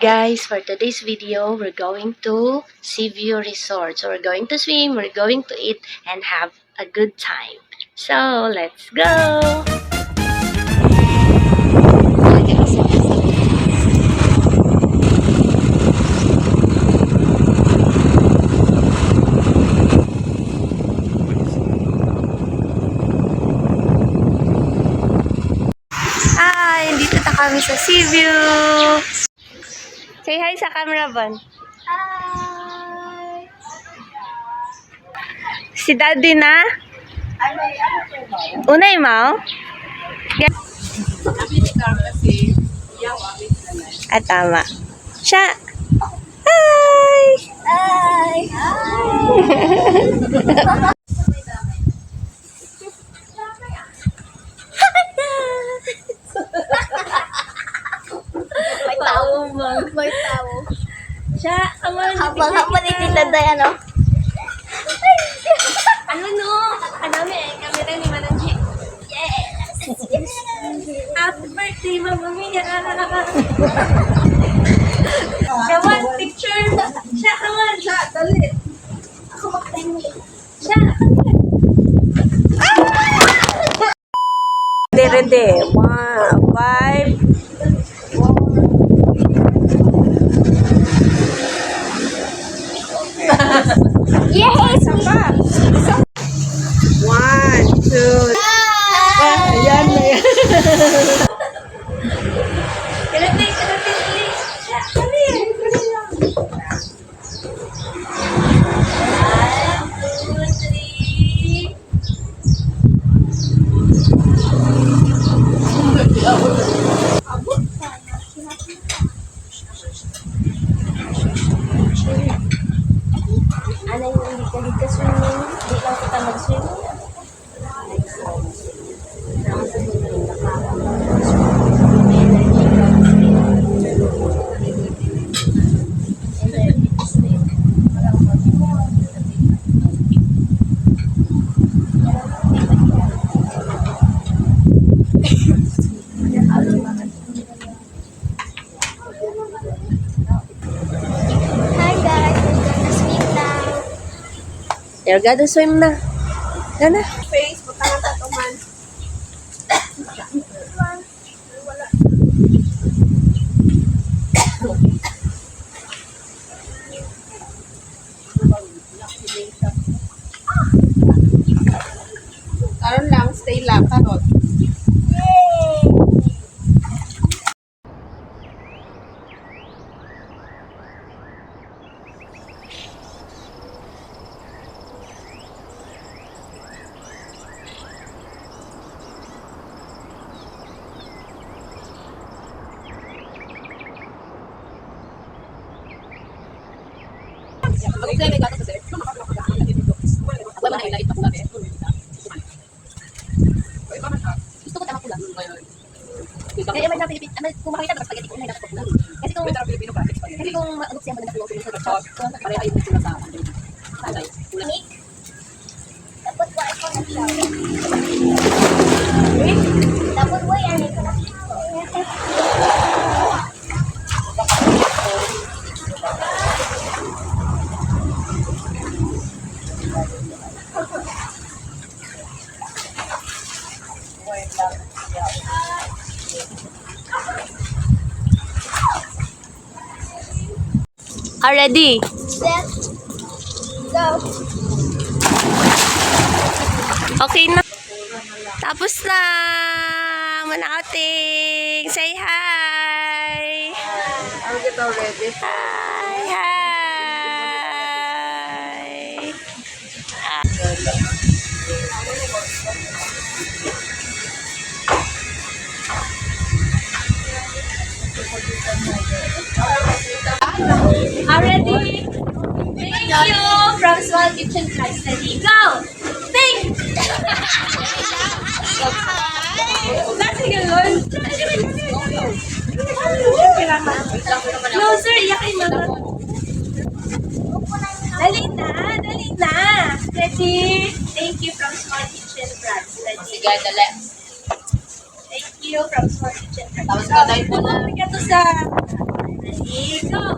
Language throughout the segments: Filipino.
guys, for today's video, we're going to Seaview Resort. So we're going to swim, we're going to eat, and have a good time. So let's go! Hi! Dito na kami sa Seaview! Say hi sa camera, Bon. Hi! Si Daddy na? Unay mo? Ah, tama. Siya! Hi! Hi! May tao. May tao. Siya! Habang ni Tita Day, ano? Ano no? Ano may camera ni Manang G. Yes! Happy birthday, Mama Mia! Come on, picture! Siya, come on! Siya, dali! Ako mag-time. Siya! Ready, 1, 5. Yes! 1, 2. Ayan na yan. Kalati, siya, kali. 1, 2, 3. Ano yung hindi ka swimming? Hindi lang kita mag-swimming. Hi guys, we're gonna swim now. You're gonna swim na. Gana. Face, baka na tuman. Karon lang, stay lang, karon. Yay! Mag-explain ka sa sir. Ako man highlight ako sabi. Gusto ko tama pula. Kaya may natin kung makita ka spaghetti ko na dapat pula. Kasi kung maagok siya maganda sa sauce. Pare ay yung pula sa akin. Alay, pula. Nick, dapat wa ako na siya. Dapat wa yan ito na siya. Ready? Set, go. Okay na. Tapos na. Manakating. Say hi. I'll get already. Hi. Hi. Ready? Thank you from Small Kitchen Class Study. Go! Thank! Kasi gano'n. Closer, iyakin mo. Dali na, dali na. Ready? Thank you from Small Kitchen Class Study. Sige, dali. Thank you from Small Kitchen Class Tapos ka dahil po na. Ikaw to sa Ready, go!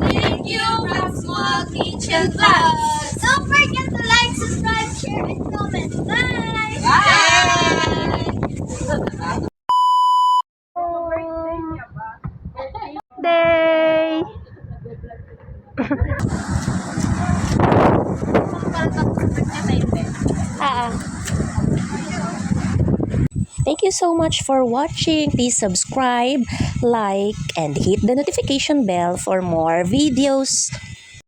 Thank you from Small Kitchen Vlogs. Don't forget to like, subscribe, share, and comment. Bye! Day! Thank you so much for watching. Please subscribe, like, and hit the notification bell for more videos.